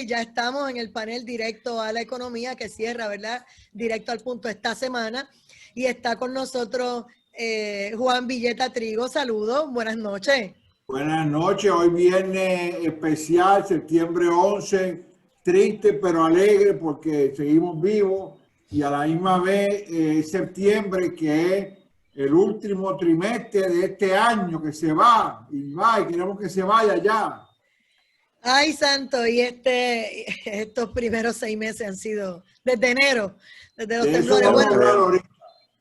ya estamos en el panel directo a la economía que cierra, ¿verdad? Directo al punto esta semana. Y está con nosotros Juan Villeta Trigo. Saludos, buenas noches. Buenas noches, hoy viernes especial, septiembre 11, triste pero alegre porque seguimos vivos y a la misma vez septiembre, que es el último trimestre de este año que se va y queremos que se vaya ya. Ay, santo, y estos primeros 6 meses han sido desde enero, desde los temblores. Bueno,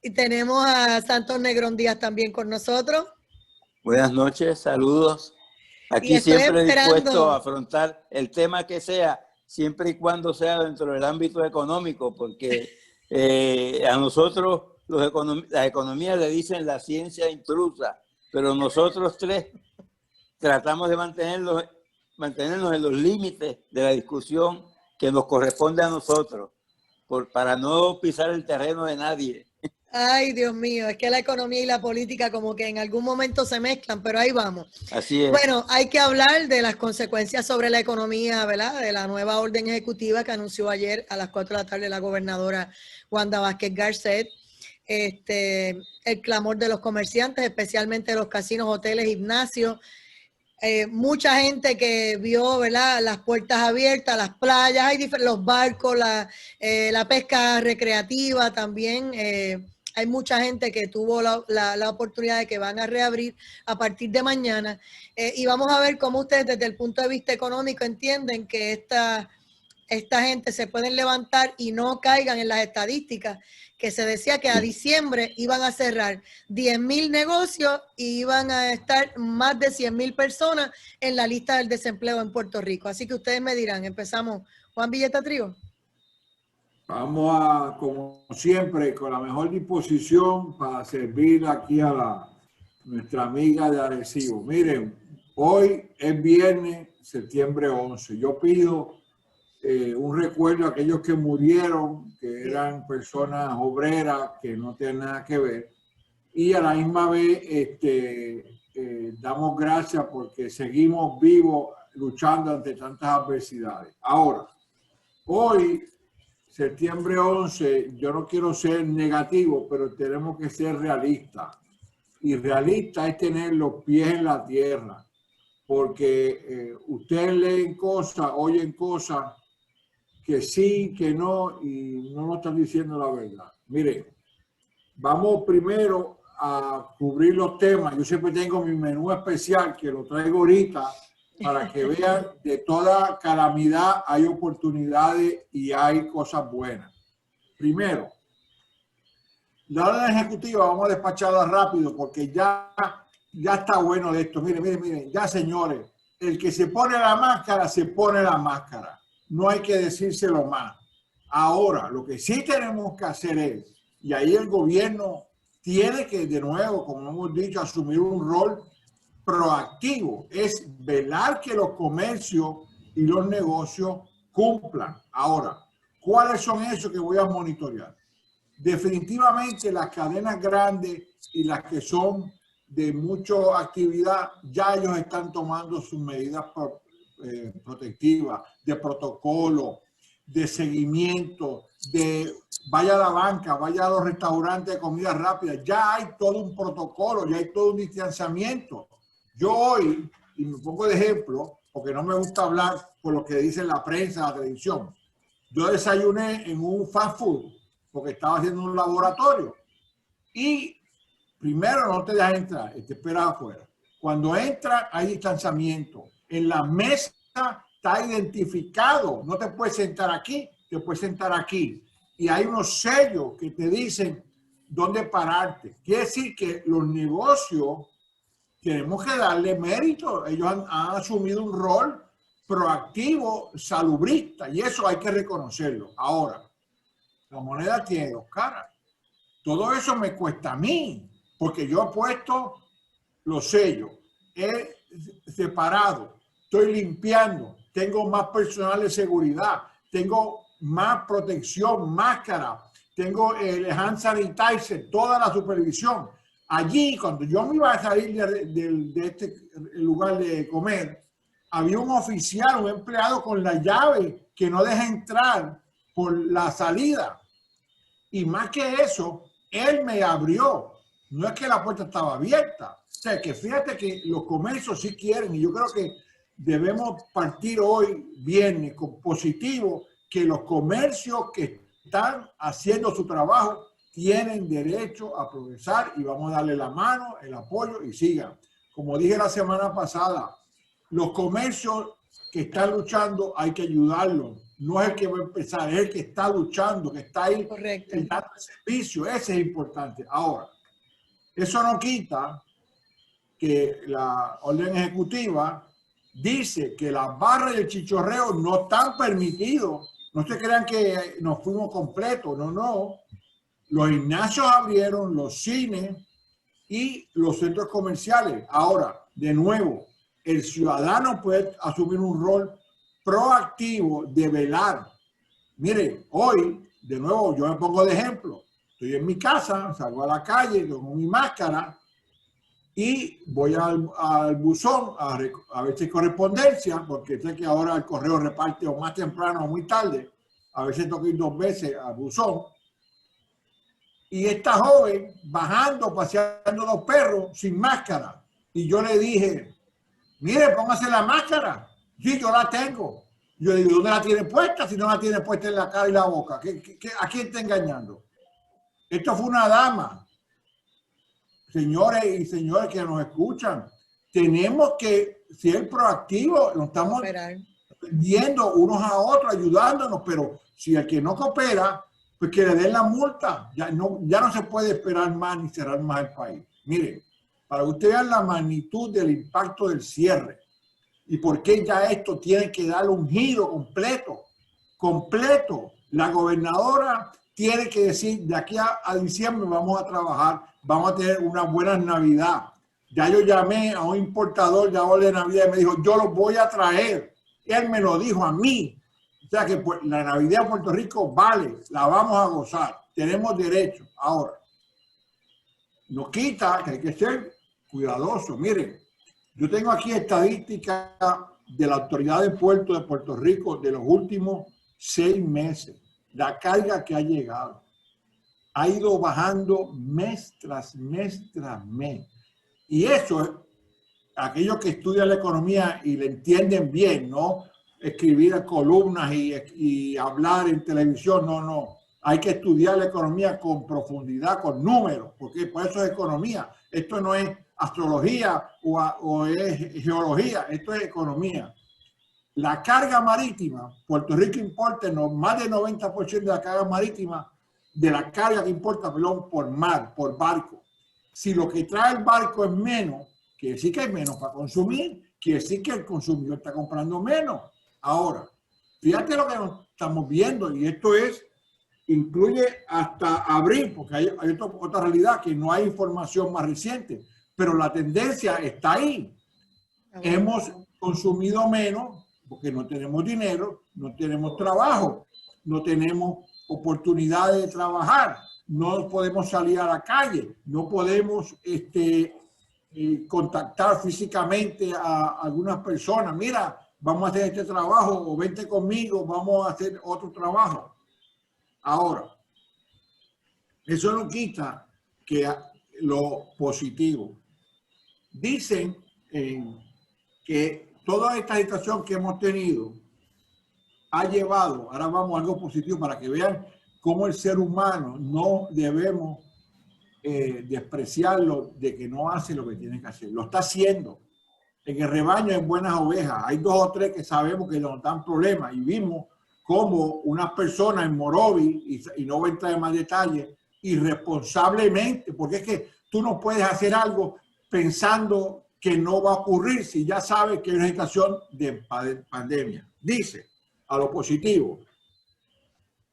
y tenemos a Santos Negrón Díaz también con nosotros. Buenas noches, saludos. Aquí siempre dispuesto a afrontar el tema que sea, siempre y cuando sea dentro del ámbito económico, porque a nosotros las economías le dicen la ciencia intrusa, pero nosotros tres tratamos de mantenernos en los límites de la discusión que nos corresponde a nosotros, para no pisar el terreno de nadie. Ay, Dios mío, es que la economía y la política como que en algún momento se mezclan, pero ahí vamos. Así es. Bueno, hay que hablar de las consecuencias sobre la economía, ¿verdad? De la nueva orden ejecutiva que anunció ayer a las 4 de la tarde la gobernadora Wanda Vázquez Garcet. El clamor de los comerciantes, especialmente los casinos, hoteles, gimnasios. Mucha gente que vio, ¿verdad?, las puertas abiertas, las playas, los barcos, la pesca recreativa también. Hay mucha gente que tuvo la oportunidad de que van a reabrir a partir de mañana. Y vamos a ver cómo ustedes desde el punto de vista económico entienden que esta gente se pueden levantar y no caigan en las estadísticas que se decía que a diciembre iban a cerrar 10,000 negocios y iban a estar más de 100,000 personas en la lista del desempleo en Puerto Rico. Así que ustedes me dirán, empezamos. Juan Villeta Trigo. Vamos a, como siempre, con la mejor disposición para servir aquí a nuestra amiga de Arecibo. Miren, hoy es viernes, septiembre 11. Yo pido un recuerdo a aquellos que murieron, que eran personas obreras, que no tienen nada que ver. Y a la misma vez damos gracias porque seguimos vivos luchando ante tantas adversidades. Ahora, hoy, septiembre 11, yo no quiero ser negativo, pero tenemos que ser realistas. Y realista es tener los pies en la tierra, porque ustedes leen cosas, oyen cosas que sí, que no, y no nos están diciendo la verdad. Miren, vamos primero a cubrir los temas. Yo siempre tengo mi menú especial que lo traigo ahorita para que vean de toda calamidad hay oportunidades y hay cosas buenas. Primero, la orden ejecutiva vamos a despacharla rápido porque ya está bueno de esto. Miren, ya señores, el que se pone la máscara, se pone la máscara. No hay que decírselo más. Ahora, lo que sí tenemos que hacer es, y ahí el gobierno tiene que, de nuevo, como hemos dicho, asumir un rol proactivo, es velar que los comercios y los negocios cumplan. Ahora, ¿cuáles son esos que voy a monitorear? Definitivamente las cadenas grandes y las que son de mucha actividad, ya ellos están tomando sus medidas protectivas, de protocolo, de seguimiento, de vaya a la banca, vaya a los restaurantes de comida rápida, ya hay todo un protocolo, ya hay todo un distanciamiento. Yo hoy, y me pongo de ejemplo, porque no me gusta hablar por lo que dice la prensa, la televisión, yo desayuné en un fast food, porque estaba haciendo un laboratorio, y primero no te dejas entrar, te esperas afuera. Cuando entra hay distanciamiento. En la mesa está identificado. No te puedes sentar aquí, te puedes sentar aquí. Y hay unos sellos que te dicen dónde pararte. Quiere decir que los negocios tenemos que darle mérito. Ellos han asumido un rol proactivo, salubrista, y eso hay que reconocerlo. Ahora, la moneda tiene dos caras. Todo eso me cuesta a mí, porque yo he puesto los sellos, he separado, estoy limpiando, tengo más personal de seguridad, tengo más protección, máscara, tengo el hand sanitizer, toda la supervisión. Allí, cuando yo me iba a salir de este lugar de comer, había un oficial, un empleado con la llave que no deja entrar por la salida. Y más que eso, él me abrió. No es que la puerta estaba abierta. O sea, que fíjate que los comercios sí quieren, y yo creo que debemos partir hoy, viernes, con positivo, que los comercios que están haciendo su trabajo tienen derecho a progresar y vamos a darle la mano, el apoyo y sigan. Como dije la semana pasada, los comercios que están luchando hay que ayudarlos. No es el que va a empezar, es el que está luchando, que está ahí dando servicio. Ese es importante. Ahora, eso no quita que la orden ejecutiva dice que las barras y el chichorreo no están permitidos. No se crean que nos fuimos completos, no. Los gimnasios abrieron, los cines y los centros comerciales. Ahora, de nuevo, el ciudadano puede asumir un rol proactivo de velar. Mire, hoy, de nuevo, yo me pongo de ejemplo. Estoy en mi casa, salgo a la calle con mi máscara y voy al buzón a ver si hay correspondencia, porque sé que ahora el correo reparte o más temprano o muy tarde. A veces tengo que ir 2 veces al buzón. Y esta joven bajando, paseando los perros sin máscara. Y yo le dije, mire, póngase la máscara. Sí, yo la tengo. Yo le digo, ¿dónde la tiene puesta? Si no la tiene puesta en la cara y la boca. ¿A quién está engañando? Esto fue una dama. Señores y señores que nos escuchan, tenemos que ser proactivos. Nos estamos viendo unos a otros, ayudándonos. Pero si el que no coopera, pues que le den la multa. Ya no se puede esperar más ni cerrar más el país. Miren, para que ustedes vean la magnitud del impacto del cierre y por qué ya esto tiene que darle un giro completo. La gobernadora tiene que decir, de aquí a diciembre vamos a trabajar, vamos a tener una buena Navidad. Ya yo llamé a un importador de Navidad y me dijo, yo los voy a traer. Él me lo dijo a mí. O sea que la Navidad en Puerto Rico vale, la vamos a gozar, tenemos derecho. Ahora, no quita que hay que ser cuidadoso. Miren, yo tengo aquí estadísticas de la Autoridad de Puertos de Puerto Rico de los últimos 6 meses. La carga que ha llegado ha ido bajando mes tras mes tras mes. Y eso, aquellos que estudian la economía y le entienden bien, ¿no? Escribir columnas y hablar en televisión, no. Hay que estudiar la economía con profundidad, con números, porque por eso es economía. Esto no es astrología o es geología, esto es economía. La carga marítima, Puerto Rico importa más del 90% de la carga marítima, de la carga que importa, por mar, por barco. Si lo que trae el barco es menos, quiere decir que hay menos para consumir, quiere decir que el consumidor está comprando menos. Ahora, fíjate lo que estamos viendo, y esto incluye hasta abril, porque hay otra realidad que no hay información más reciente, pero la tendencia está ahí. Hemos consumido menos porque no tenemos dinero, no tenemos trabajo, no tenemos oportunidades de trabajar, no podemos salir a la calle, no podemos contactar físicamente a algunas personas. Mira, vamos a hacer este trabajo o vente conmigo, vamos a hacer otro trabajo. Ahora, eso no quita que lo positivo. Dicen que toda esta situación que hemos tenido ha llevado, ahora vamos a algo positivo para que vean cómo el ser humano no debemos despreciarlo de que no hace lo que tiene que hacer. Lo está haciendo. En el rebaño hay buenas ovejas. Hay 2 o 3 que sabemos que nos dan problemas y vimos cómo unas personas en Morovi, y no voy a entrar en más detalles, irresponsablemente, porque es que tú no puedes hacer algo pensando que no va a ocurrir si ya sabes que hay una situación de pandemia. Dice, a lo positivo,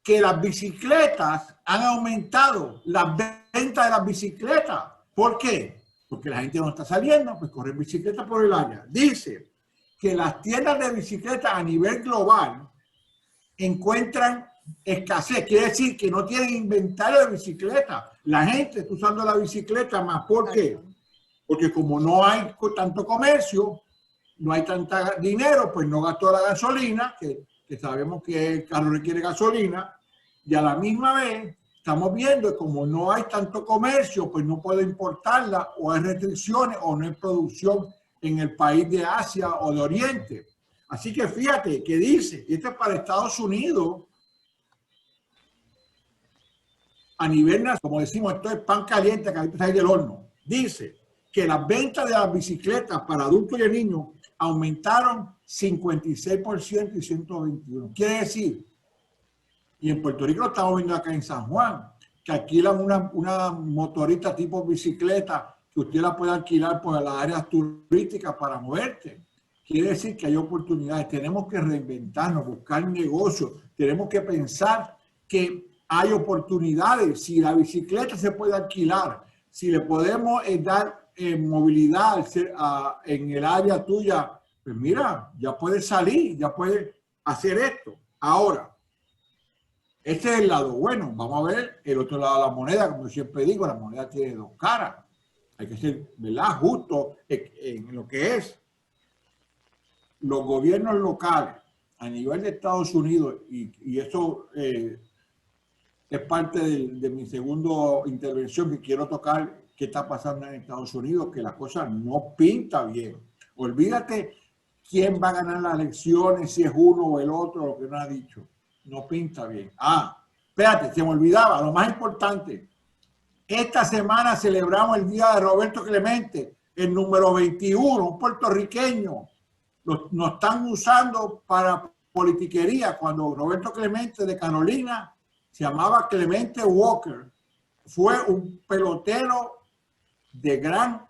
que las bicicletas han aumentado, las ventas de las bicicletas. ¿Por qué? Porque la gente no está saliendo, pues correr bicicleta por el área. Dice que las tiendas de bicicletas a nivel global encuentran escasez. Quiere decir que no tienen inventario de bicicleta. La gente está usando la bicicleta más. ¿Por qué? Porque como no hay tanto comercio, no hay tanta dinero, pues no gastó la gasolina, que sabemos que el carro requiere gasolina, y a la misma vez estamos viendo que como no hay tanto comercio, pues no puede importarla, o hay restricciones, o no hay producción en el país de Asia o de Oriente. Así que fíjate que dice, y esto es para Estados Unidos, a nivel nacional, como decimos, esto es pan caliente que ahorita sale del horno. Dice que las ventas de las bicicletas para adultos y niños aumentaron 56% y 121%. Quiere decir, y en Puerto Rico lo estamos viendo acá en San Juan, que alquilan una motorita tipo bicicleta que usted la puede alquilar por las áreas turísticas para moverte. Quiere decir que hay oportunidades. Tenemos que reinventarnos, buscar negocios. Tenemos que pensar que hay oportunidades. Si la bicicleta se puede alquilar, si le podemos dar movilidad en el área tuya, pues mira, ya puedes salir, ya puedes hacer esto. Ahora, este es el lado bueno. Vamos a ver el otro lado de la moneda. Como siempre digo, la moneda tiene dos caras. Hay que ser, ¿verdad?, justo en lo que es. Los gobiernos locales a nivel de Estados Unidos, y eso es parte de mi segunda intervención, que quiero tocar qué está pasando en Estados Unidos, que la cosa no pinta bien. Olvídate quién va a ganar las elecciones, si es uno o el otro, lo que no ha dicho. No pinta bien. Espérate, se me olvidaba, lo más importante. Esta semana celebramos el día de Roberto Clemente, el número 21, un puertorriqueño. Nos están usando para politiquería, cuando Roberto Clemente de Carolina se llamaba Clemente Walker. Fue un pelotero de gran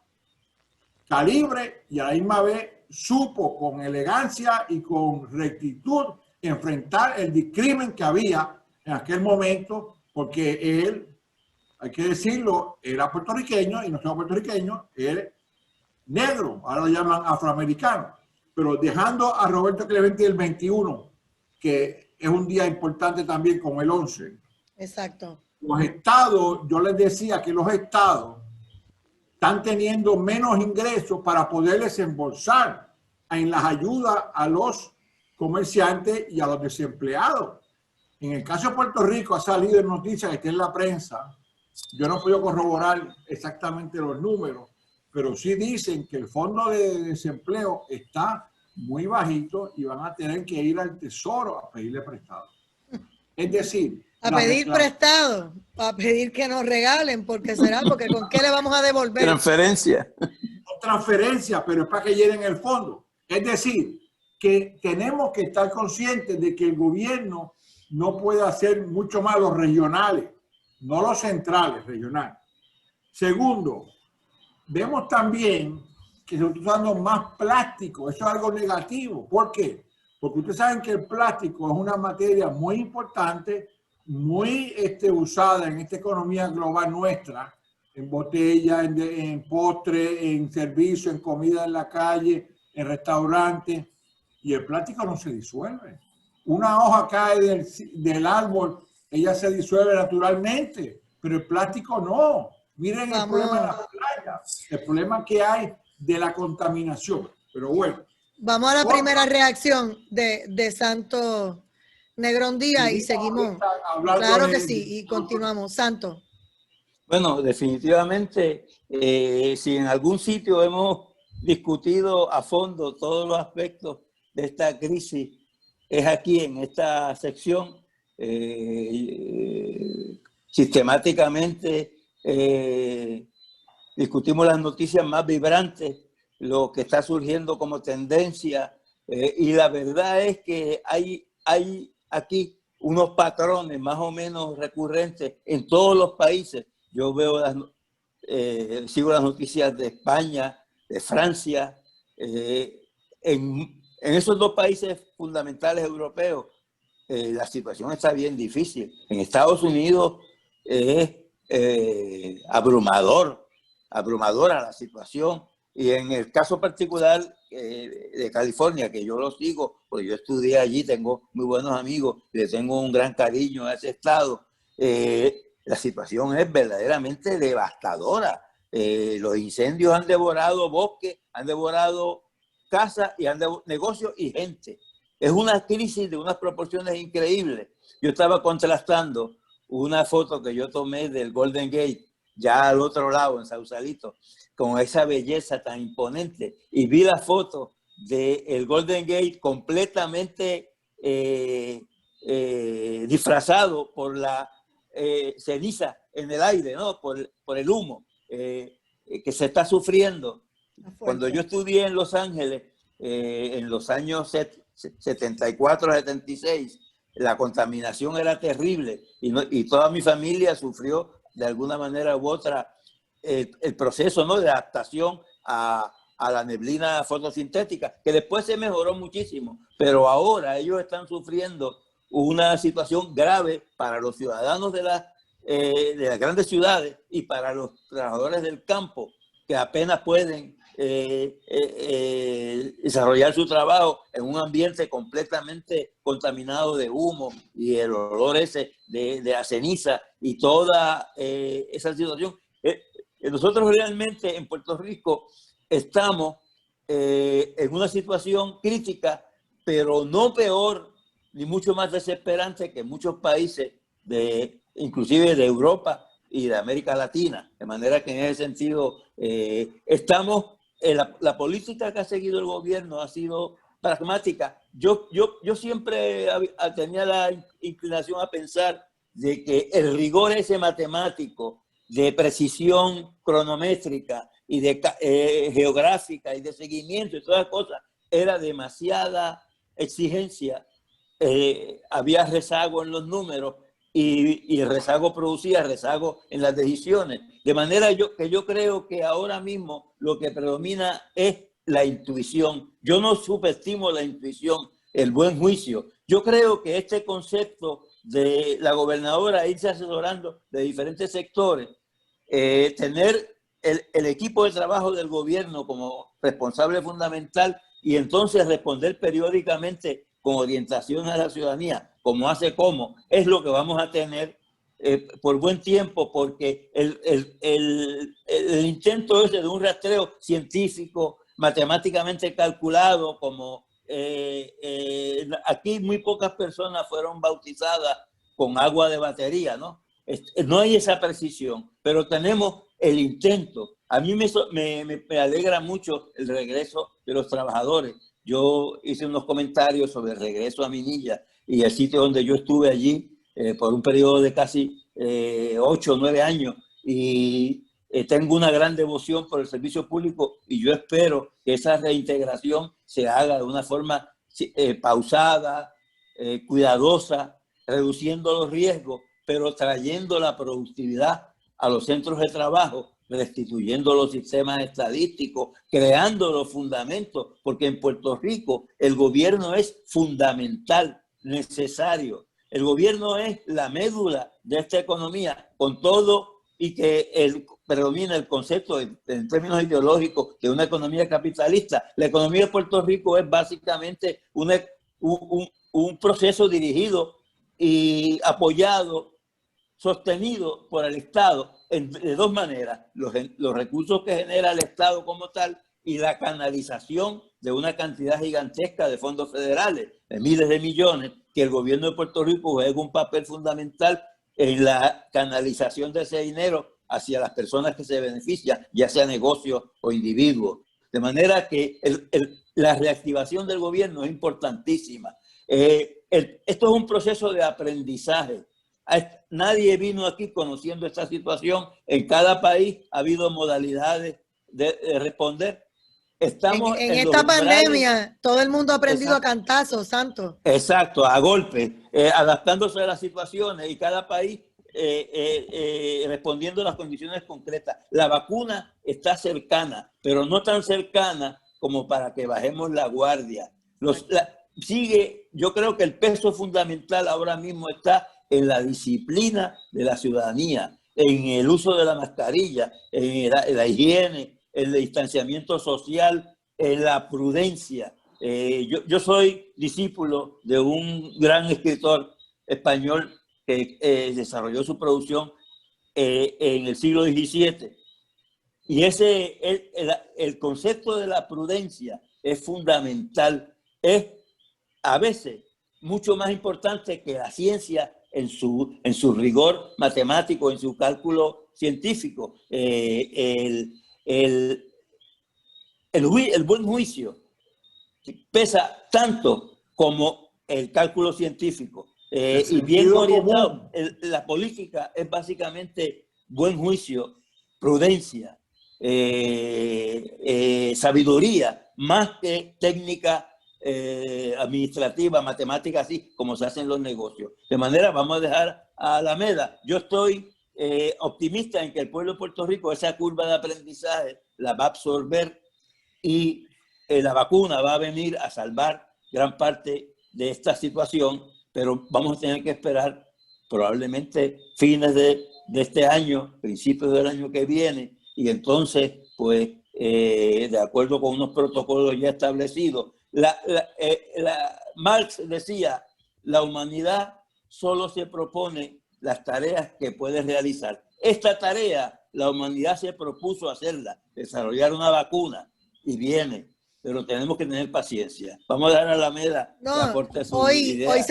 calibre y a la misma vez supo con elegancia y con rectitud enfrentar el discrimen que había en aquel momento, porque él, hay que decirlo, era puertorriqueño y no era puertorriqueño, él negro, ahora lo llaman afroamericano. Pero dejando a Roberto Clemente el 21, que es un día importante también como el 11. Exacto. Los estados, yo les decía que los estados están teniendo menos ingresos para poder desembolsar en las ayudas a los comerciantes y a los desempleados. En el caso de Puerto Rico ha salido en noticias que está en la prensa. Yo no he podido corroborar exactamente los números, pero sí dicen que el fondo de desempleo está muy bajito y van a tener que ir al tesoro a pedirle prestado. Es decir, a pedir prestado, a pedir que nos regalen, porque será, porque ¿con qué le vamos a devolver? Transferencia. Transferencia, pero es para que lleguen el fondo. Es decir, que tenemos que estar conscientes de que el gobierno no puede hacer mucho más los regionales, no los centrales, regionales. Segundo, vemos también que se está usando más plástico. Eso es algo negativo. ¿Por qué? Porque ustedes saben que el plástico es una materia muy importante, muy usada en esta economía global nuestra, en botella, en postre, en servicio, en comida en la calle, en restaurantes, y el plástico no se disuelve. Una hoja cae del árbol, ella se disuelve naturalmente, pero el plástico no. Miren el problema en la playa, el problema que hay de la contaminación. Pero bueno. Vamos a la primera reacción de Santo Negrón Díaz y seguimos. Claro que sí, y continuamos. Santo. Bueno, definitivamente, si en algún sitio hemos discutido a fondo todos los aspectos de esta crisis, es aquí en esta sección. Sistemáticamente discutimos las noticias más vibrantes, lo que está surgiendo como tendencia, y la verdad es que hay aquí unos patrones más o menos recurrentes en todos los países. Yo veo sigo las noticias de España, de Francia, en esos dos países fundamentales europeos. La situación está bien difícil. En Estados Unidos es abrumadora la situación. Y en el caso particular de California, que yo lo sigo, porque yo estudié allí, tengo muy buenos amigos, le tengo un gran cariño a ese estado, la situación es verdaderamente devastadora. Los incendios han devorado bosques, han devorado casa y anda negocio y gente. Es una crisis de unas proporciones increíbles. Yo estaba contrastando una foto que yo tomé del Golden Gate, ya al otro lado, en Sausalito, con esa belleza tan imponente. Y vi la foto del Golden Gate completamente disfrazado por la ceniza en el aire, ¿no? Por el humo que se está sufriendo. Cuando yo estudié en Los Ángeles, en los años 74, 76, la contaminación era terrible y toda mi familia sufrió de alguna manera u otra el proceso, ¿no?, de adaptación a la neblina fotosintética, que después se mejoró muchísimo, pero ahora ellos están sufriendo una situación grave para los ciudadanos de las grandes ciudades y para los trabajadores del campo, que apenas pueden desarrollar su trabajo en un ambiente completamente contaminado de humo y el olor ese de la ceniza y toda esa situación. Nosotros realmente en Puerto Rico estamos en una situación crítica, pero no peor ni mucho más desesperante que muchos países, inclusive de Europa y de América Latina. De manera que en ese sentido estamos... La política que ha seguido el gobierno ha sido pragmática. Yo siempre tenía la inclinación a pensar de que el rigor ese matemático de precisión cronométrica y de geográfica y de seguimiento y todas las cosas era demasiada exigencia. Había rezago en los números y el rezago producía rezago en las decisiones. De manera que yo creo que ahora mismo lo que predomina es la intuición. Yo no subestimo la intuición, el buen juicio. Yo creo que este concepto de la gobernadora irse asesorando de diferentes sectores, tener el equipo de trabajo del gobierno como responsable fundamental y entonces responder periódicamente con orientación a la ciudadanía, como hace Como, es lo que vamos a tener por buen tiempo, porque el intento ese de un rastreo científico, matemáticamente calculado, como aquí muy pocas personas fueron bautizadas con agua de batería, ¿no? No hay esa precisión, pero tenemos el intento. A mí me alegra mucho el regreso de los trabajadores. Yo hice unos comentarios sobre el regreso a Minilla y el sitio donde yo estuve allí por un periodo de casi 8 o 9 años y tengo una gran devoción por el servicio público y yo espero que esa reintegración se haga de una forma pausada, cuidadosa, reduciendo los riesgos, pero trayendo la productividad a los centros de trabajo, restituyendo los sistemas estadísticos, creando los fundamentos, porque en Puerto Rico el gobierno es fundamental, necesario. El gobierno es la médula de esta economía, con todo y que predomina el concepto en términos ideológicos de una economía capitalista. La economía de Puerto Rico es básicamente un proceso dirigido y apoyado, sostenido por el Estado de dos maneras: los recursos que genera el Estado como tal y la canalización de una cantidad gigantesca de fondos federales, de miles de millones, que el gobierno de Puerto Rico juega un papel fundamental en la canalización de ese dinero hacia las personas que se benefician, ya sea negocios o individuos. De manera que la reactivación del gobierno es importantísima. Esto es un proceso de aprendizaje. Nadie vino aquí conociendo esta situación. En cada país ha habido modalidades de responder. Estamos en esta pandemia, todo el mundo ha aprendido a cantazos, Santo. Exacto, a golpes, adaptándose a las situaciones y cada país respondiendo a las condiciones concretas. La vacuna está cercana, pero no tan cercana como para que bajemos la guardia. Yo creo que el peso fundamental ahora mismo está en la disciplina de la ciudadanía, en el uso de la mascarilla, en la higiene, el distanciamiento social, la prudencia. Yo soy discípulo de un gran escritor español que desarrolló su producción en el siglo XVII. Y el concepto de la prudencia es fundamental, es a veces mucho más importante que la ciencia en su rigor matemático, en su cálculo científico. El buen juicio pesa tanto como el cálculo científico. Y bien orientado, la política es básicamente buen juicio, prudencia, sabiduría, más que técnica administrativa, matemática, así como se hacen los negocios. De manera, vamos a dejar a Alameda. Yo estoy optimista en que el pueblo de Puerto Rico esa curva de aprendizaje la va a absorber y la vacuna va a venir a salvar gran parte de esta situación, pero vamos a tener que esperar probablemente fines de este año, principios del año que viene, y entonces, pues, de acuerdo con unos protocolos ya establecidos, Marx decía, la humanidad solo se propone las tareas que puede realizar. Esta tarea, la humanidad se propuso hacerla, desarrollar una vacuna, y viene, pero tenemos que tener paciencia. Vamos a dar a Alameda que aporte su idea. Hoy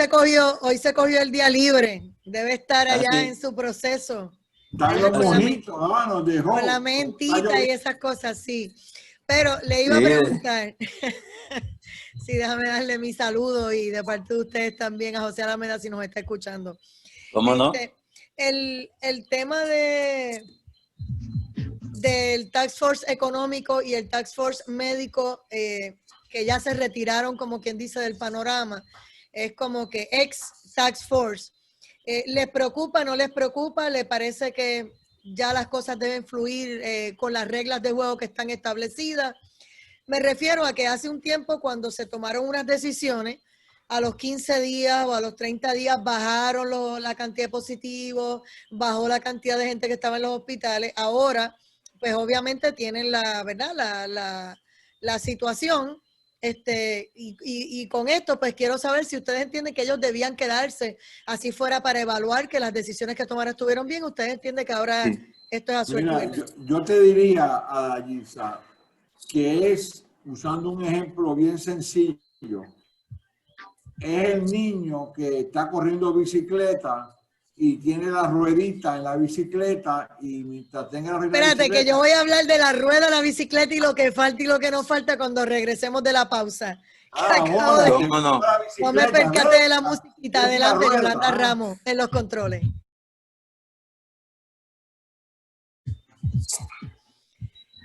se cogió el día libre, debe estar allá en su proceso. Con la mentita y esas cosas, sí. Pero le iba a preguntar, sí, déjame darle mi saludo y de parte de ustedes también a José Alameda si nos está escuchando. ¿Cómo no? El tema del Task Force económico y el Task Force médico, que ya se retiraron, como quien dice, del panorama, es como que ex Task Force. ¿Les preocupa, no les preocupa? ¿Le parece que ya las cosas deben fluir con las reglas de juego que están establecidas? Me refiero a que hace un tiempo, cuando se tomaron unas decisiones, a los 15 días o a los 30 días bajaron la cantidad de positivos, bajó la cantidad de gente que estaba en los hospitales. Ahora, pues obviamente tienen la situación. Y con esto, pues quiero saber si ustedes entienden que ellos debían quedarse, así fuera para evaluar que las decisiones que tomaron estuvieron bien. ¿Ustedes entienden que ahora esto es a suerte? Mira, yo te diría a Dayisa que es, usando un ejemplo bien sencillo, es el niño que está corriendo bicicleta y tiene la ruedita en la bicicleta y mientras tenga la ruedita. Espérate, que yo voy a hablar de la rueda de la bicicleta y lo que falta y lo que no falta cuando regresemos de la pausa. No me percate de la musiquita. Adelante, Yolanda Ramos, en los controles.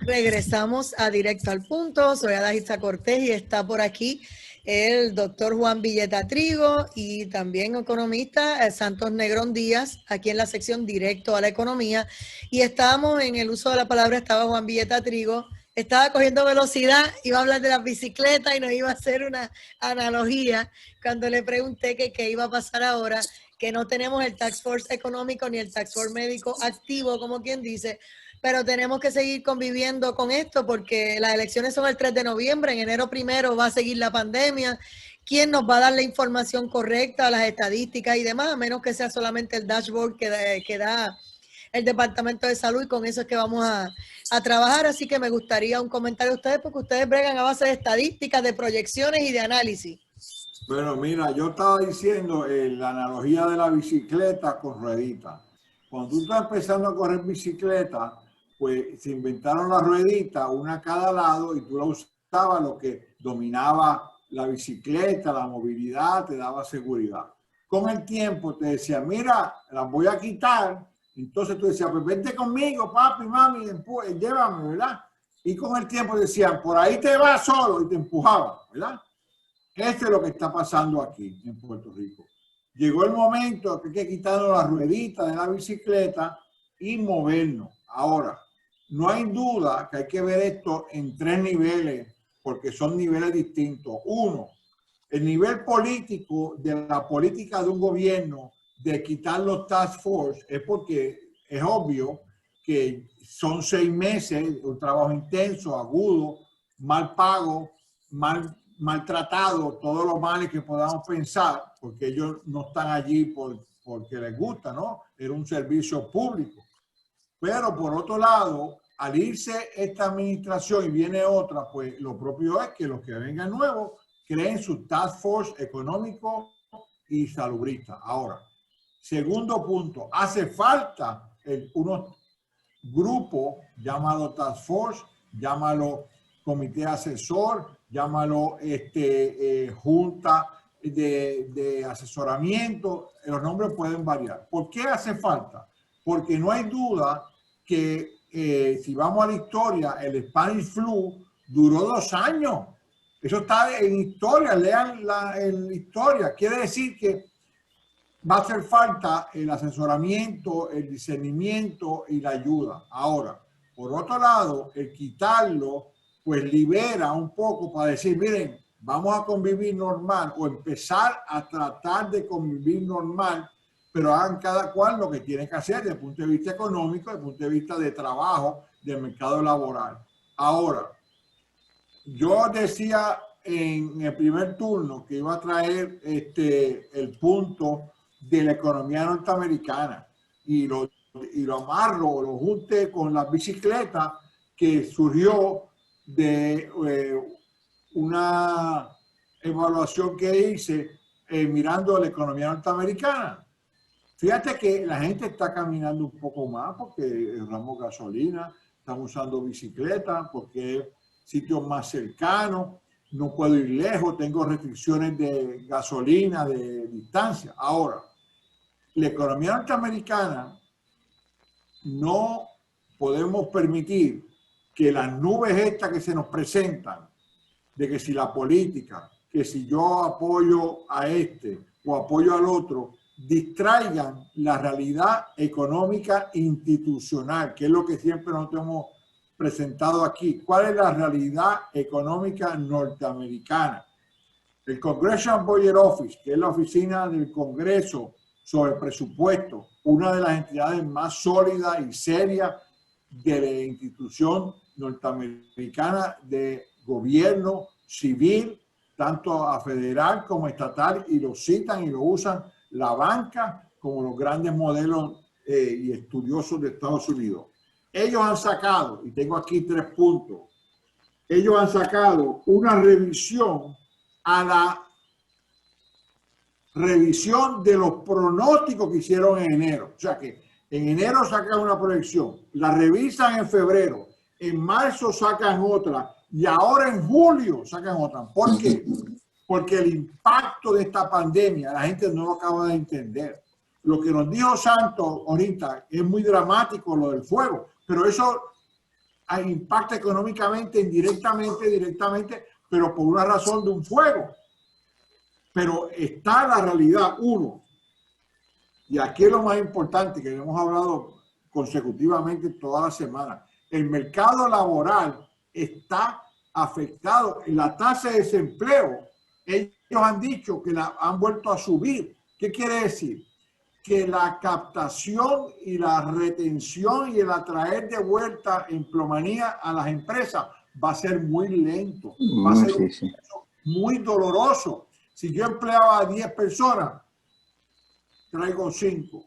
Regresamos a Directo al Punto. Soy Adagista Cortés y está por aquí el doctor Juan Villeta Trigo y también economista Santos Negrón Díaz, aquí en la sección Directo a la Economía. Y estábamos en el uso de la palabra, estaba Juan Villeta Trigo, estaba cogiendo velocidad, iba a hablar de las bicicletas y nos iba a hacer una analogía cuando le pregunté que qué iba a pasar ahora, que no tenemos el Task Force económico ni el Task Force médico activo, como quien dice, pero tenemos que seguir conviviendo con esto porque las elecciones son el 3 de noviembre, en enero 1 va a seguir la pandemia. ¿Quién nos va a dar la información correcta, las estadísticas y demás? A menos que sea solamente el dashboard que da el Departamento de Salud, y con eso es que vamos a trabajar. Así que me gustaría un comentario de ustedes, porque ustedes bregan a base de estadísticas, de proyecciones y de análisis. Bueno, mira, yo estaba diciendo la analogía de la bicicleta con ruedita. Cuando tú estás empezando a correr bicicleta, pues se inventaron las rueditas, una a cada lado, y tú la usabas, lo que dominaba la bicicleta, la movilidad, te daba seguridad. Con el tiempo te decía, mira, las voy a quitar. Entonces tú decías, pues vente conmigo, papi, mami, llévame, ¿verdad? Y con el tiempo decían, por ahí te vas solo, y te empujaban, ¿verdad? Esto es lo que está pasando aquí en Puerto Rico. Llegó el momento que hay que quitarnos las rueditas de la bicicleta y movernos. Ahora, no hay duda que hay que ver esto en 3 niveles, porque son niveles distintos. Uno, el nivel político de la política de un gobierno de quitar los task force es porque es obvio que son 6 meses, un trabajo intenso, agudo, mal pago, maltratado, todos los males que podamos pensar, porque ellos no están allí porque les gusta, ¿no? Era un servicio público. Pero por otro lado, al irse esta administración y viene otra, pues lo propio es que los que vengan nuevos creen su task force económico y salubrista. Ahora, segundo punto, hace falta unos grupos, llámalo task force, llámalo comité asesor, llámalo junta de asesoramiento, los nombres pueden variar. ¿Por qué hace falta? Porque no hay duda que si vamos a la historia, el Spanish Flu duró 2 años. Eso está en historia, lean la historia. Quiere decir que va a hacer falta el asesoramiento, el discernimiento y la ayuda. Ahora, por otro lado, el quitarlo, pues libera un poco para decir, miren, vamos a convivir normal o empezar a tratar de convivir normal, pero hagan cada cual lo que tiene que hacer desde el punto de vista económico, desde el punto de vista de trabajo, del mercado laboral. Ahora, yo decía en el primer turno que iba a traer el punto de la economía norteamericana y lo amarro, lo junte con la bicicleta que surgió de una evaluación que hice mirando la economía norteamericana. Fíjate que la gente está caminando un poco más porque usamos gasolina, estamos usando bicicleta porque sitios más cercanos, no puedo ir lejos, tengo restricciones de gasolina, de distancia. Ahora, la economía norteamericana no podemos permitir que las nubes estas que se nos presentan, de que si la política, que si yo apoyo a o apoyo al otro, distraigan la realidad económica institucional, que es lo que siempre nos hemos presentado aquí. ¿Cuál es la realidad económica norteamericana? El Congressional Budget Office, que es la oficina del Congreso sobre presupuesto, una de las entidades más sólidas y serias de la institución norteamericana de gobierno civil, tanto a federal como estatal, y lo citan y lo usan la banca como los grandes modelos y estudiosos de Estados Unidos. Ellos han sacado, y tengo aquí 3 puntos, ellos han sacado una revisión a la revisión de los pronósticos que hicieron en enero. O sea que en enero sacan una proyección, la revisan en febrero, en marzo sacan otra y ahora en julio sacan otra. ¿Por qué? Porque el impacto de esta pandemia la gente no lo acaba de entender. Lo que nos dijo Santos ahorita es muy dramático, lo del fuego, pero eso impacta económicamente, indirectamente, directamente, pero por una razón de un fuego. Pero está la realidad, uno, y aquí es lo más importante que hemos hablado consecutivamente toda la semana. El mercado laboral está afectado. La tasa de desempleo, ellos han dicho que la han vuelto a subir. ¿Qué quiere decir? Que la captación y la retención y el atraer de vuelta empleomanía a las empresas va a ser muy lento, va a ser un proceso muy doloroso. Si yo empleaba a 10 personas, traigo 5.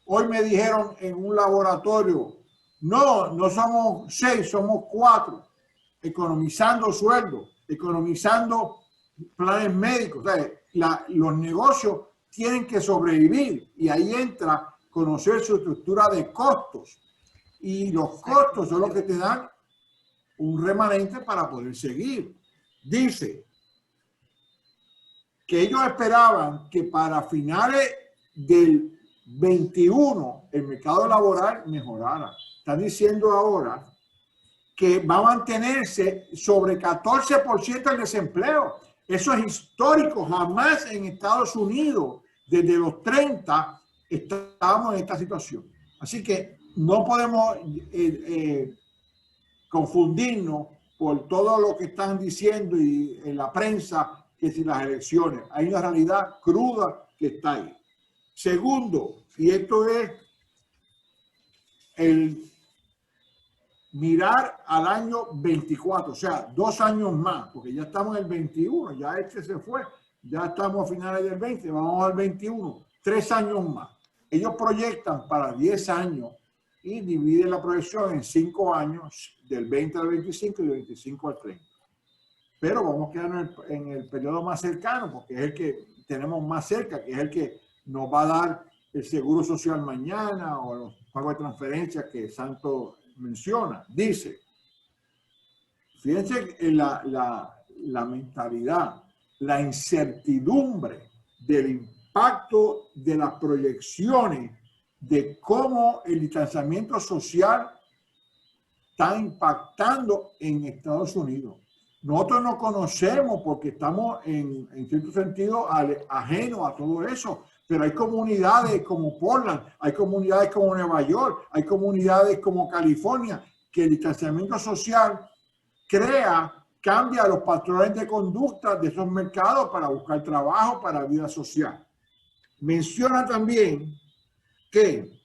Hoy me dijeron en un laboratorio, no somos 6, somos 4, economizando sueldos, economizando planes médicos. O sea, los negocios tienen que sobrevivir y ahí entra conocer su estructura de costos. Y los costos son los que te dan un remanente para poder seguir. Dice que ellos esperaban que para finales del 21 el mercado laboral mejorara. Están diciendo ahora que va a mantenerse sobre 14% el desempleo. Eso es histórico. Jamás en Estados Unidos, desde los 30, estábamos en esta situación. Así que no podemos confundirnos por todo lo que están diciendo y en la prensa, que si las elecciones. Hay una realidad cruda que está ahí. Segundo, y esto es el mirar al año 24, o sea, 2 años más, porque ya estamos en el 21, ya se fue, ya estamos a finales del 20, vamos al 21, 3 años más. Ellos proyectan para 10 años y divide la proyección en 5 años, del 20 al 25 y del 25 al 30. Pero vamos a quedarnos en el periodo más cercano, porque es el que tenemos más cerca, que es el que nos va a dar el seguro social mañana o los pagos de transferencias que Santo menciona. Dice, fíjense en la mentalidad, la incertidumbre del impacto de las proyecciones de cómo el distanciamiento social está impactando en Estados Unidos. Nosotros no conocemos porque estamos en cierto sentido ajenos a todo eso, pero hay comunidades como Portland, hay comunidades como Nueva York, hay comunidades como California, que el distanciamiento social cambia los patrones de conducta de esos mercados para buscar trabajo, para vida social. Menciona también que,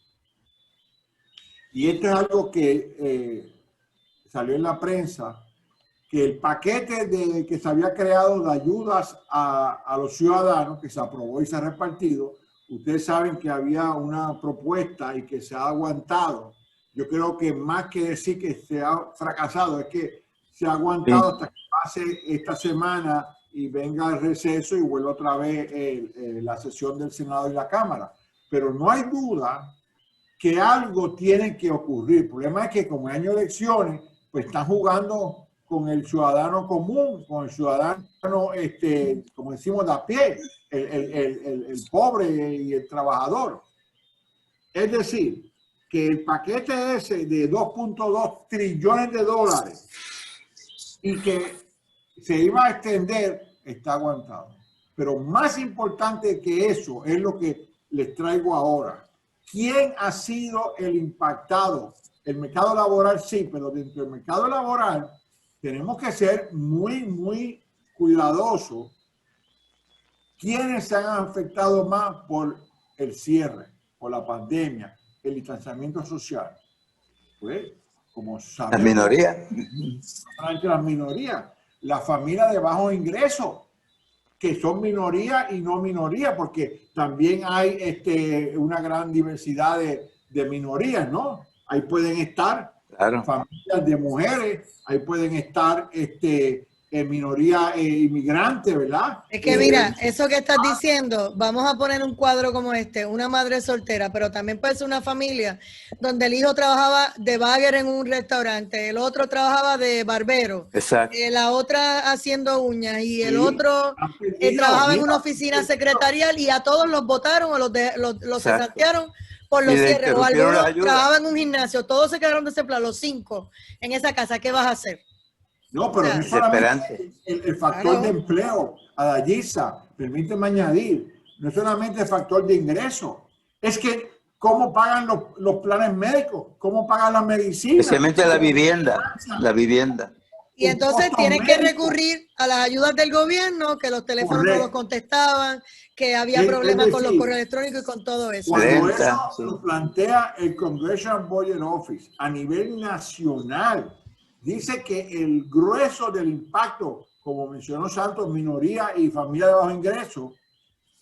y esto es algo que salió en la prensa, que el paquete que se había creado de ayudas a los ciudadanos, que se aprobó y se ha repartido, ustedes saben que había una propuesta y que se ha aguantado. Yo creo que más que decir que se ha fracasado, es que se ha aguantado hasta que pase esta semana y venga el receso y vuelva otra vez la sesión del Senado y la Cámara. Pero no hay duda que algo tiene que ocurrir. El problema es que como hay año de elecciones, pues están jugando con el ciudadano común, con el ciudadano, como decimos, de a pie, el pobre y el trabajador. Es decir, que el paquete ese de 2.2 trillones de dólares y que se iba a extender, está aguantado. Pero más importante que eso es lo que les traigo ahora. ¿Quién ha sido el impactado? El mercado laboral sí, pero dentro del mercado laboral tenemos que ser muy, muy cuidadosos. ¿Quiénes se han afectado más por el cierre, por la pandemia, el distanciamiento social? Pues, como sabemos, la minoría. Las minorías, las familias de bajo ingreso, que son minoría y no minoría, porque también hay una gran diversidad de minorías, ¿no? Ahí pueden estar familias de mujeres, ahí pueden estar minoría inmigrante, ¿verdad? Es que mira, eso que estás diciendo, vamos a poner un cuadro como una madre soltera, pero también puede ser una familia donde el hijo trabajaba de bagger en un restaurante, el otro trabajaba de barbero, la otra haciendo uñas y el otro trabajaba en una oficina secretarial y a todos los votaron o los cesantearon por los cierres, o algunos trabajaban en un gimnasio, todos se quedaron de ese plan, los 5 en esa casa. ¿Qué vas a hacer? No, pero no solamente el factor de empleo, Adalgisa, permíteme añadir, no solamente el factor de ingreso, es que cómo pagan los planes médicos, cómo pagan la medicina. Especialmente la vivienda. Y entonces tienen que recurrir a las ayudas del gobierno, que los teléfonos no los contestaban, que había problemas con los correos electrónicos y con todo eso. Cuando eso lo plantea el Congressional Budget Office a nivel nacional, dice que el grueso del impacto, como mencionó Santos, minoría y familia de bajo ingreso,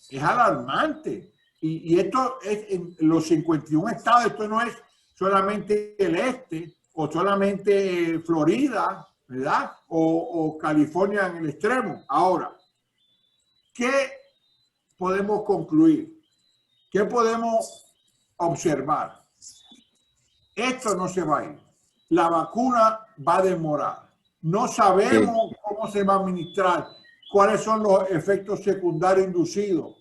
es alarmante. Y esto es en los 51 estados, esto no es solamente el este o solamente Florida, ¿verdad? O California en el extremo. Ahora, ¿qué podemos concluir? ¿Qué podemos observar? Esto no se va a ir. La vacuna va a demorar. No sabemos cómo se va a administrar, cuáles son los efectos secundarios inducidos.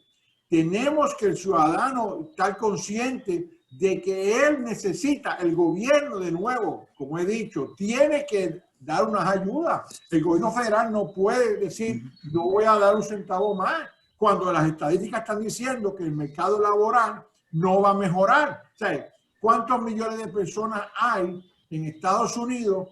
Tenemos que el ciudadano estar consciente de que él necesita, el gobierno de nuevo, como he dicho, tiene que dar unas ayudas. El gobierno federal no puede decir, no voy a dar un centavo más, cuando las estadísticas están diciendo que el mercado laboral no va a mejorar. O sea, ¿cuántos millones de personas hay en Estados Unidos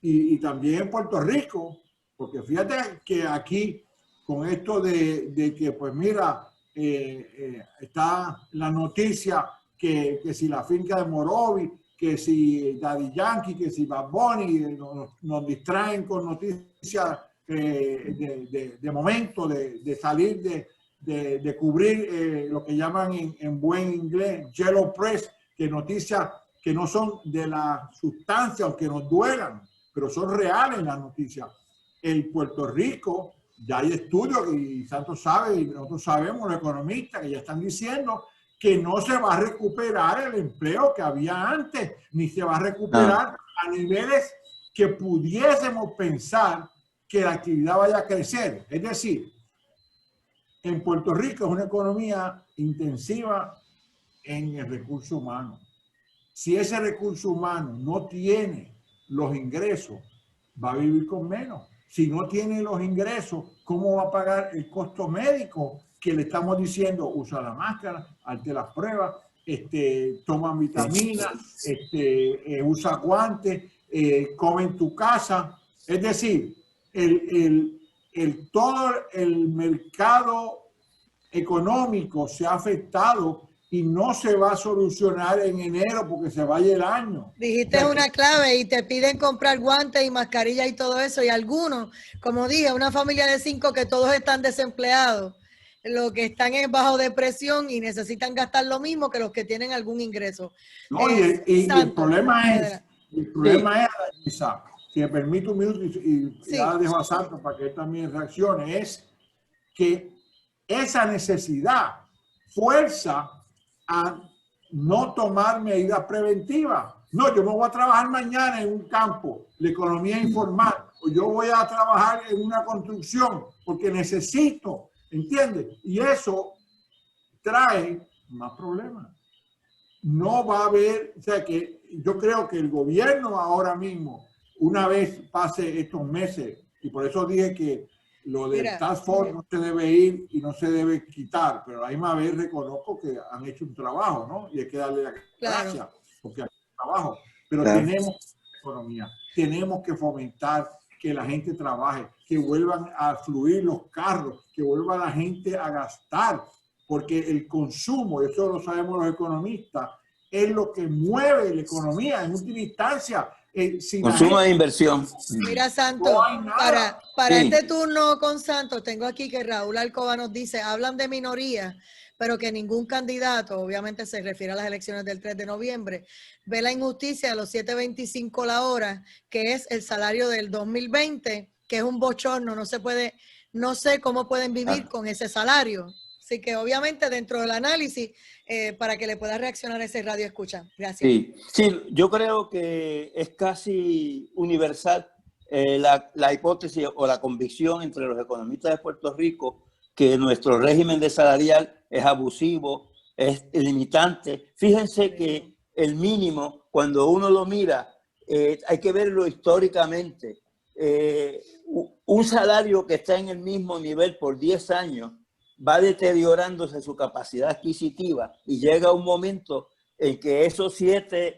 y también en Puerto Rico? Porque fíjate que aquí, con esto de que, pues mira, está la noticia que si la finca de Morovi, que si Daddy Yankee, que si Bad Bunny, nos distraen con noticias de momento, de salir, de cubrir lo que llaman en buen inglés Yellow Press, que noticias que no son de la sustancia, aunque nos duelan, pero son reales las noticias. En Puerto Rico ya hay estudios, y Santos sabe, y nosotros sabemos, los economistas, que ya están diciendo que no se va a recuperar el empleo que había antes, ni se va a recuperar a niveles que pudiésemos pensar que la actividad vaya a crecer. Es decir, en Puerto Rico es una economía intensiva en el recurso humano. Si ese recurso humano no tiene los ingresos, va a vivir con menos. Si no tiene los ingresos, ¿cómo va a pagar el costo médico que le estamos diciendo? Usa la máscara, hazte las pruebas, toma vitaminas, usa guantes, come en tu casa. Es decir, todo el mercado económico se ha afectado y no se va a solucionar en enero porque se vaya el año. Dijiste una clave y te piden comprar guantes y mascarilla y todo eso, y algunos, como dije, una familia de 5 que todos están desempleados, lo que están es bajo depresión y necesitan gastar lo mismo que los que tienen algún ingreso. No, y el problema es, si me permite un minuto y ya dejo a Santos para que él también reaccione, es que esa necesidad fuerza a no tomar medidas preventivas. No, yo me voy a trabajar mañana en un campo, la economía informal, o yo voy a trabajar en una construcción porque necesito, ¿entiendes? Y eso trae más problemas. No va a haber, o sea que yo creo que el gobierno ahora mismo, una vez pase estos meses, y por eso dije que lo del Task Force no se debe ir y no se debe quitar, pero a la misma vez reconozco que han hecho un trabajo, ¿no? Y hay que darle la gracia, porque hay un trabajo. Pero tenemos economía, tenemos que fomentar que la gente trabaje, que vuelvan a fluir los carros, que vuelva la gente a gastar, porque el consumo, y eso lo sabemos los economistas, es lo que mueve la economía en última instancia. Consumo de inversión. Mira, Santos, para este turno con Santos, tengo aquí que Raúl Alcoba nos dice, hablan de minoría, pero que ningún candidato, obviamente se refiere a las elecciones del 3 de noviembre, ve la injusticia de los 7.25 la hora, que es el salario del 2020, que es un bochorno, no se puede, no sé cómo pueden vivir con ese salario. Así que obviamente dentro del análisis, para que le pueda reaccionar a ese radio escucha. Gracias. Sí, yo creo que es casi universal la hipótesis o la convicción entre los economistas de Puerto Rico que nuestro régimen de salarial es abusivo, es limitante. Fíjense que el mínimo, cuando uno lo mira, hay que verlo históricamente. Un salario que está en el mismo nivel por 10 años va deteriorándose su capacidad adquisitiva y llega un momento en que esos 7.50,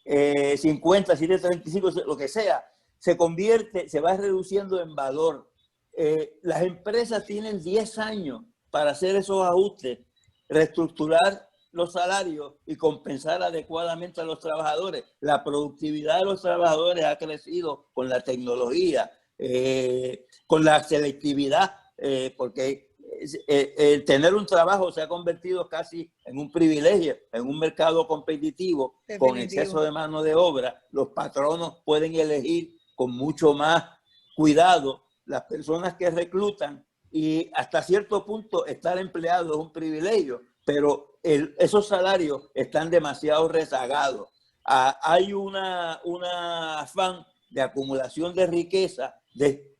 7.35, lo que sea, se convierte, se va reduciendo en valor. Las empresas tienen 10 años para hacer esos ajustes, reestructurar los salarios y compensar adecuadamente a los trabajadores. La productividad de los trabajadores ha crecido con la tecnología, con la selectividad, porque el tener un trabajo se ha convertido casi en un privilegio, en un mercado competitivo. Definitivo. Con exceso de mano de obra. Los patronos pueden elegir con mucho más cuidado las personas que reclutan y hasta cierto punto estar empleado es un privilegio, pero esos salarios están demasiado rezagados. Hay una afán de acumulación de riqueza,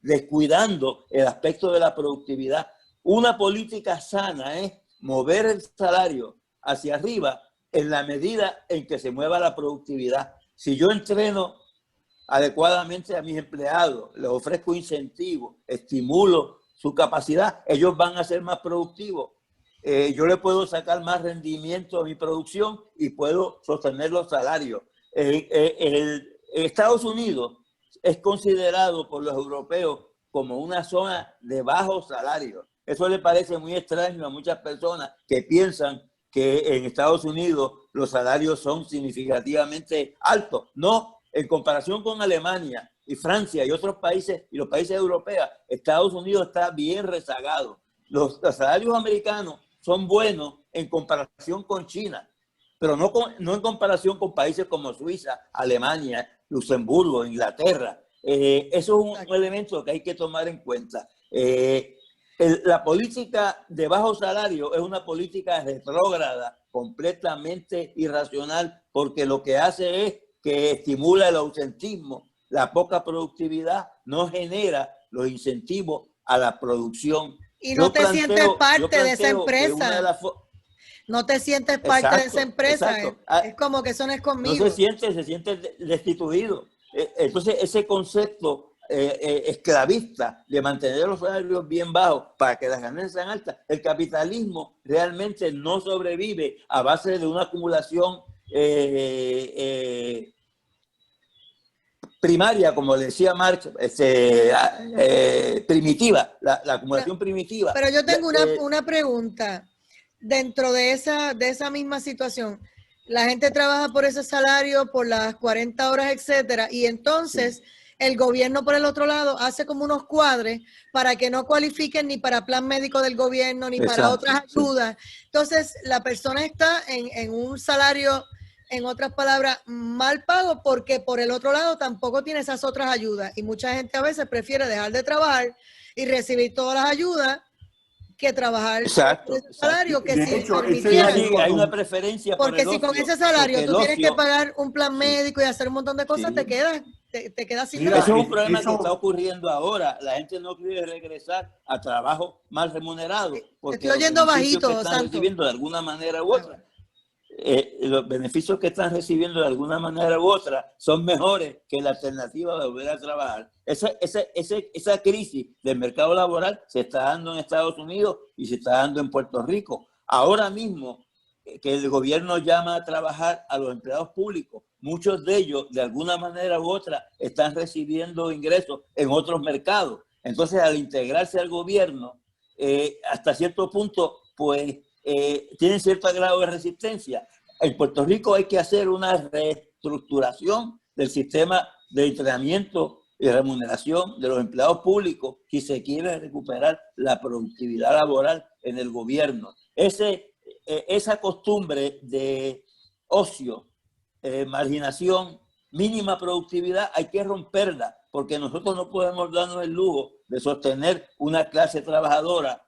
descuidando el aspecto de la productividad. Una política sana es mover el salario hacia arriba en la medida en que se mueva la productividad. Si yo entreno adecuadamente a mis empleados, les ofrezco incentivos, estimulo su capacidad, ellos van a ser más productivos. Yo le puedo sacar más rendimiento a mi producción y puedo sostener los salarios. Estados Unidos es considerado por los europeos como una zona de bajos salarios. Eso le parece muy extraño a muchas personas que piensan que en Estados Unidos los salarios son significativamente altos. No, en comparación con Alemania y Francia y otros países y los países europeos, Estados Unidos está bien rezagado. Los salarios americanos son buenos en comparación con China, pero no en comparación con países como Suiza, Alemania, Luxemburgo, Inglaterra. Eso es un elemento que hay que tomar en cuenta. La política de bajo salario es una política retrógrada, completamente irracional, porque lo que hace es que estimula el ausentismo. La poca productividad no genera los incentivos a la producción. Y no te sientes parte de esa empresa. No te sientes parte de esa empresa. Es como que eso no es conmigo. No se siente destituido. Entonces, ese concepto esclavista de mantener los salarios bien bajos para que las ganancias sean altas, el capitalismo realmente no sobrevive a base de una acumulación primaria, como le decía Marx, primitiva, la acumulación primitiva. Pero yo tengo una pregunta. Dentro de esa misma situación, la gente trabaja por ese salario, por las 40 horas, etcétera, y entonces el gobierno por el otro lado hace como unos cuadres para que no cualifiquen ni para plan médico del gobierno, ni para otras ayudas. Entonces, la persona está en un salario, en otras palabras, mal pago, porque por el otro lado tampoco tiene esas otras ayudas. Y mucha gente a veces prefiere dejar de trabajar y recibir todas las ayudas que trabajar por ese salario. Que de si hecho, hay una preferencia porque por si con ese salario tú tienes que pagar un plan médico y hacer un montón de cosas, te quedas sin nada. Eso es un problema que está ocurriendo ahora. La gente no quiere regresar a trabajo mal remunerado porque estoy oyendo bajito, que están recibiendo de alguna manera u otra. Los beneficios que están recibiendo de alguna manera u otra son mejores que la alternativa de volver a trabajar. Esa crisis del mercado laboral se está dando en Estados Unidos y se está dando en Puerto Rico. Ahora mismo que el gobierno llama a trabajar a los empleados públicos, muchos de ellos de alguna manera u otra están recibiendo ingresos en otros mercados. Entonces, al integrarse al gobierno, hasta cierto punto, pues tienen cierto grado de resistencia. En Puerto Rico hay que hacer una reestructuración del sistema de entrenamiento y remuneración de los empleados públicos si se quiere recuperar la productividad laboral en el gobierno. Esa costumbre de ocio, marginación, mínima productividad, hay que romperla, porque nosotros no podemos darnos el lujo de sostener una clase trabajadora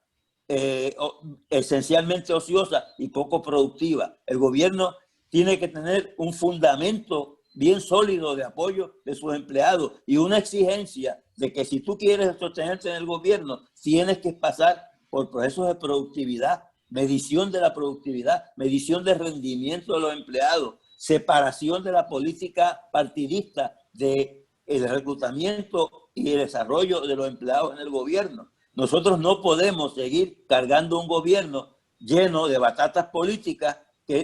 esencialmente ociosa y poco productiva. El gobierno tiene que tener un fundamento bien sólido de apoyo de sus empleados y una exigencia de que si tú quieres sostenerte en el gobierno, tienes que pasar por procesos de productividad, medición de la productividad, medición de rendimiento de los empleados, separación de la política partidista del reclutamiento y el desarrollo de los empleados en el gobierno. Nosotros no podemos seguir cargando un gobierno lleno de batatas políticas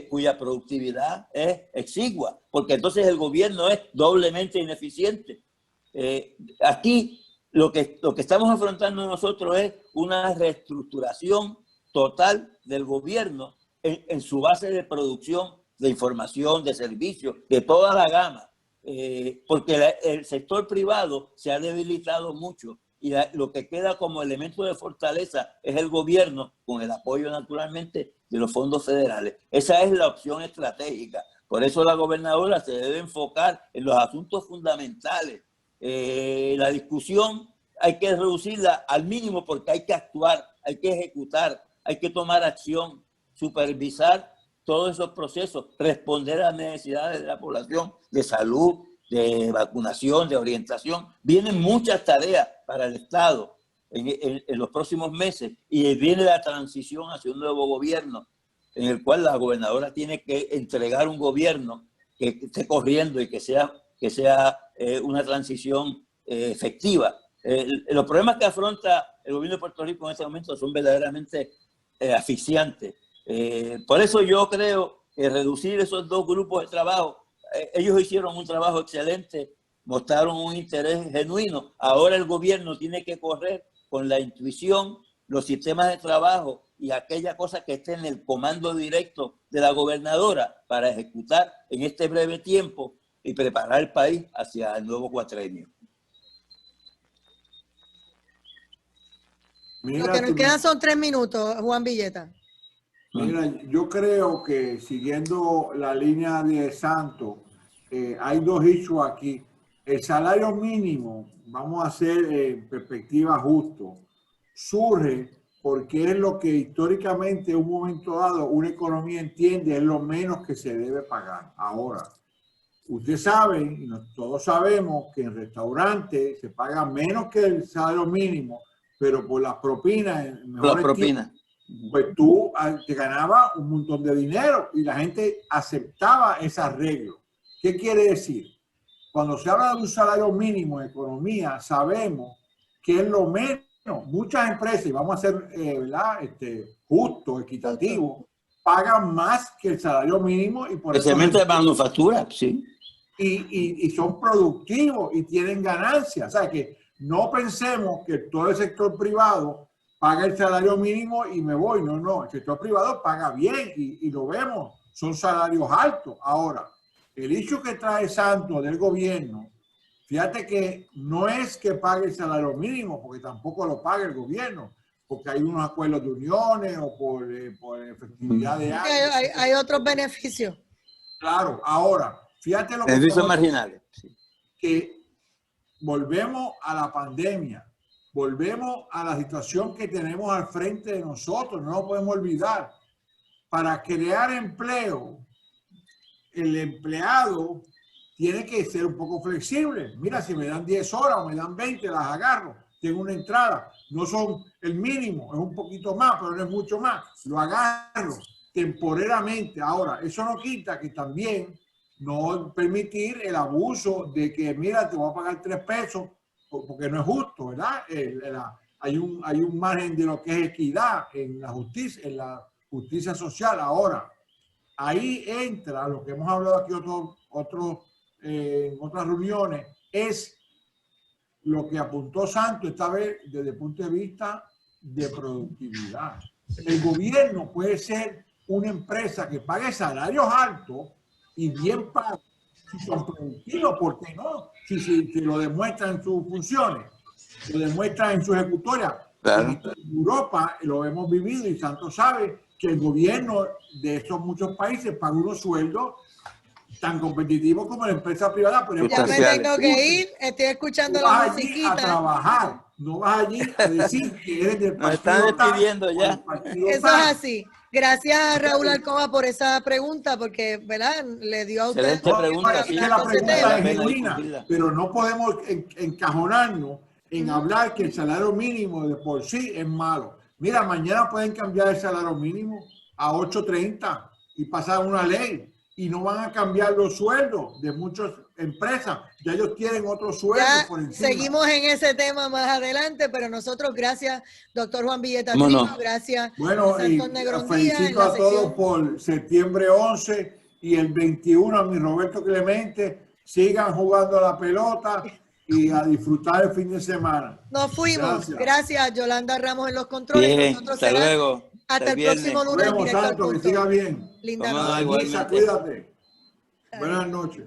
cuya productividad es exigua, porque entonces el gobierno es doblemente ineficiente. Aquí lo que estamos afrontando nosotros es una reestructuración total del gobierno en su base de producción de información, de servicios, de toda la gama, porque el sector privado se ha debilitado mucho y lo que queda como elemento de fortaleza es el gobierno, con el apoyo naturalmente de los fondos federales. Esa es la opción estratégica. Por eso la gobernadora se debe enfocar en los asuntos fundamentales. La discusión hay que reducirla al mínimo porque hay que actuar, hay que ejecutar, hay que tomar acción, supervisar todos esos procesos, responder a las necesidades de la población, de salud, de vacunación, de orientación. Vienen muchas tareas para el Estado en los próximos meses y viene la transición hacia un nuevo gobierno en el cual la gobernadora tiene que entregar un gobierno que esté corriendo y que sea una transición efectiva. Los problemas que afronta el gobierno de Puerto Rico en este momento son verdaderamente asfixiantes. Por eso yo creo que reducir esos dos grupos de trabajo, ellos hicieron un trabajo excelente, mostraron un interés genuino. Ahora el gobierno tiene que correr con la intuición, los sistemas de trabajo y aquella cosa que esté en el comando directo de la gobernadora para ejecutar en este breve tiempo y preparar el país hacia el nuevo cuatrenio. Lo que nos quedan son 3 minutos, Juan Villeta. Mira, yo creo que siguiendo la línea de Santos, hay dos issues aquí. El salario mínimo, vamos a hacer en perspectiva justo, surge porque es lo que históricamente en un momento dado una economía entiende es lo menos que se debe pagar. Ahora, usted sabe, y todos sabemos que en restaurantes se paga menos que el salario mínimo, pero por las propinas, pues tú te ganabas un montón de dinero y la gente aceptaba ese arreglo. ¿Qué quiere decir? Cuando se habla de un salario mínimo en economía, sabemos que es lo menos. Muchas empresas, y vamos a ser justo, equitativo, pagan más que el salario mínimo. Y por especialmente de manufactura, sí. Y son productivos y tienen ganancias. O sea, que no pensemos que todo el sector privado paga el salario mínimo y me voy. No, no. El sector privado paga bien y lo vemos. Son salarios altos. Ahora, el hecho que trae Santos del gobierno, fíjate que no es que pague el salario mínimo, porque tampoco lo paga el gobierno, porque hay unos acuerdos de uniones o por efectividad de años. Hay otros beneficios. Claro. Ahora, fíjate lo que beneficios marginales. Sí. Que volvemos a la pandemia, volvemos a la situación que tenemos al frente de nosotros, no lo podemos olvidar. Para crear empleo, el empleado tiene que ser un poco flexible. Mira, si me dan 10 horas o me dan 20, las agarro. Tengo una entrada. No son el mínimo, es un poquito más, pero no es mucho más. Lo agarro temporalmente. Ahora, eso no quita que también no permitir el abuso de que, mira, te voy a pagar 3 pesos, porque no es justo, ¿verdad? Hay un margen de lo que es equidad en la justicia social. Ahora, ahí entra lo que hemos hablado aquí en otras reuniones, es lo que apuntó Santos esta vez desde el punto de vista de productividad. El gobierno puede ser una empresa que pague salarios altos y bien pagos si son productivos, ¿por qué no? Si lo demuestran en sus funciones, lo demuestran en su ejecutoria. Claro. En Europa lo hemos vivido y Santos sabe que el gobierno de esos muchos países paga unos sueldos tan competitivos como la empresa privada. Pero ya me tengo que ir, estoy escuchando la musiquita. A trabajar, no vas allí a decir que eres del partido. Nos están despidiendo ya. Eso es así. Gracias, Raúl Alcoba, por esa pregunta, porque, ¿verdad? Le dio a usted. Excelente pregunta. Sí, la pregunta es genuina, pero no podemos encajonarnos en hablar que el salario mínimo de por sí es malo. Mira, mañana pueden cambiar el salario mínimo a 8.30 y pasar una ley. Y no van a cambiar los sueldos de muchas empresas. Ya ellos tienen otros sueldos por encima. Seguimos en ese tema más adelante, pero nosotros, gracias, doctor Juan Villeta Trino, gracias. Bueno, y felicito a todos por septiembre 11 y el 21 a mi Roberto Clemente. Sigan jugando a la pelota y a disfrutar el fin de semana. Nos fuimos. Gracias Yolanda Ramos en los controles. Bien, hasta luego. Hasta el próximo lunes. Nos vemos, Santos, que siga bien. Linda noche. Cuídate. Buenas noches.